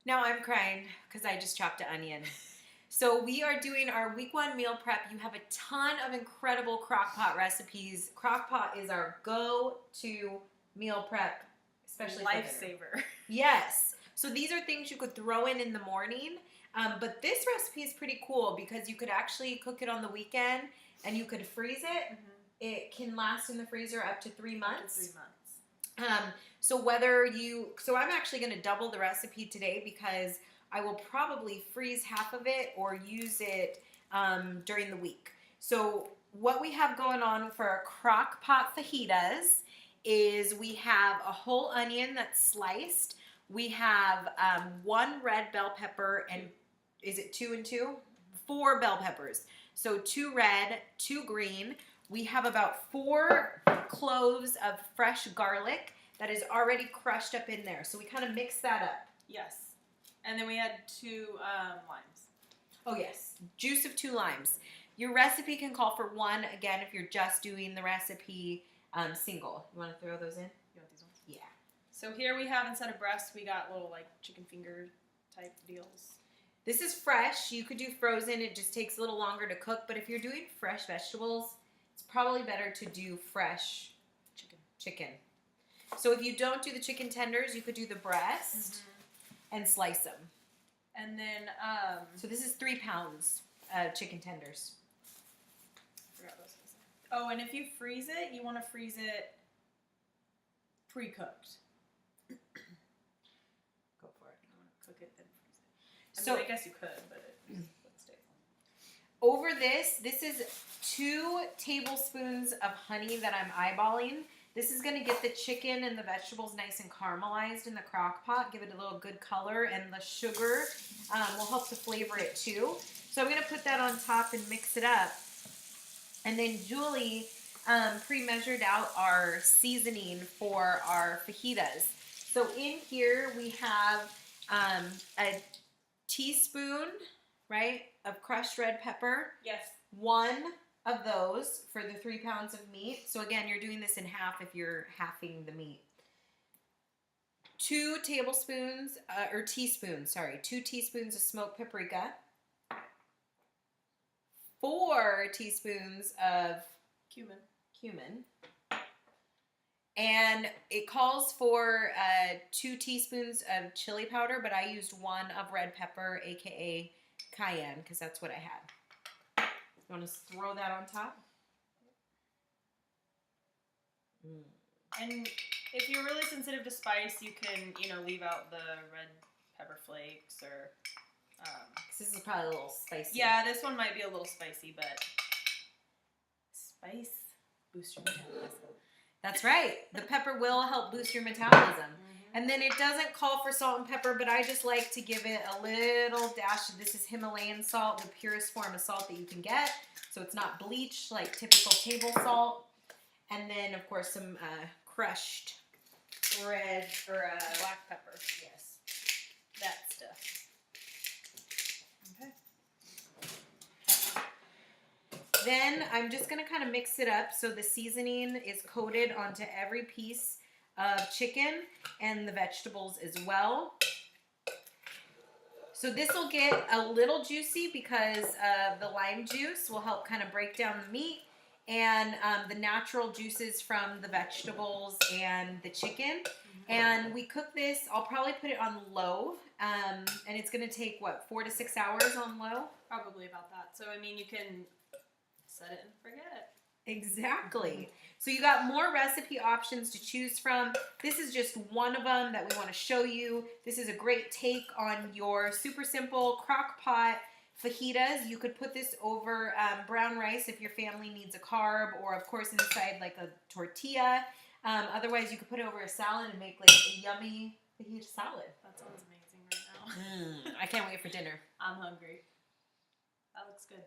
Now I'm crying because I just chopped an onion. So we are doing our week 1 meal prep. You have a ton of incredible crock pot recipes. Crock pot is our go-to meal prep, especially for dinner. Lifesaver. Yes. So these are things you could throw in the morning. But this recipe is pretty cool because you could actually cook it on the weekend and you could freeze it. Mm-hmm. It can last in the freezer up to 3 months. Up to 3 months. So I'm actually going to double the recipe today because I will probably freeze half of it or use it during the week. So what we have going on for our crock pot fajitas is we have a whole onion that's sliced. We have 1 red bell pepper and is it 2 and 2? 4 bell peppers. So 2 red, 2 green. We have about 4 cloves of fresh garlic that is already crushed up in there. So we kind of mix that up. Yes. And then we had 2 limes. Oh, yes. Juice of 2 limes. Your recipe can call for 1, again, if you're just doing the recipe single. You want to throw those in? You want these ones? Yeah. So here we have, instead of breast, we got little, like, chicken finger type deals. This is fresh. You could do frozen. It just takes a little longer to cook. But if you're doing fresh vegetables, it's probably better to do fresh chicken. So if you don't do the chicken tenders, you could do the breast and slice them. And then, so this is 3 pounds chicken tenders. Forgot what I was gonna say. Oh, and if you freeze it, you want to freeze it pre-cooked. Go for it. You want to cook it, then freeze it. I mean, I guess you could, but it wouldn't stay. Over this is 2 tablespoons of honey that I'm eyeballing. This is going to get the chicken and the vegetables nice and caramelized in the crock pot, give it a little good color, and the sugar will help to flavor it too. So I'm going to put that on top and mix it up. And then Julie pre-measured out our seasoning for our fajitas. So in here we have a teaspoon, right, of crushed red pepper. Yes. 1 of those for the 3 pounds of meat. So again, you're doing this in half if you're halving the meat. 2 teaspoons of smoked paprika. 4 teaspoons of cumin. And it calls for 2 teaspoons of chili powder, but I used 1 of red pepper, aka cayenne, because that's what I had. You want to throw that on top? And if you're really sensitive to spice, you can, leave out the red pepper flakes or... This is probably a little spicy. Yeah, this one might be a little spicy, but spice boosts your metabolism. That's right. The pepper will help boost your metabolism. And then it doesn't call for salt and pepper, but I just like to give it a little dash. This is Himalayan salt, the purest form of salt that you can get. So it's not bleached like typical table salt. And then, of course, some crushed red or black pepper. Yes. That stuff. Okay. Then I'm just going to kind of mix it up so the seasoning is coated onto every piece of chicken and the vegetables as well. So this will get a little juicy because the lime juice will help kind of break down the meat, and the natural juices from the vegetables and the chicken. And we cook this, I'll probably put it on low, and it's going to take, 4 to 6 hours on low? Probably about that. So, I mean, you can set it and forget it. Exactly. So you got more recipe options to choose from. This is just one of them that we want to show you. This is a great take on your super simple crock pot fajitas. You could put this over brown rice if your family needs a carb, or of course inside like a tortilla. Otherwise, you could put it over a salad and make like a yummy fajita salad. That sounds amazing right now. I can't wait for dinner. I'm hungry. That looks good.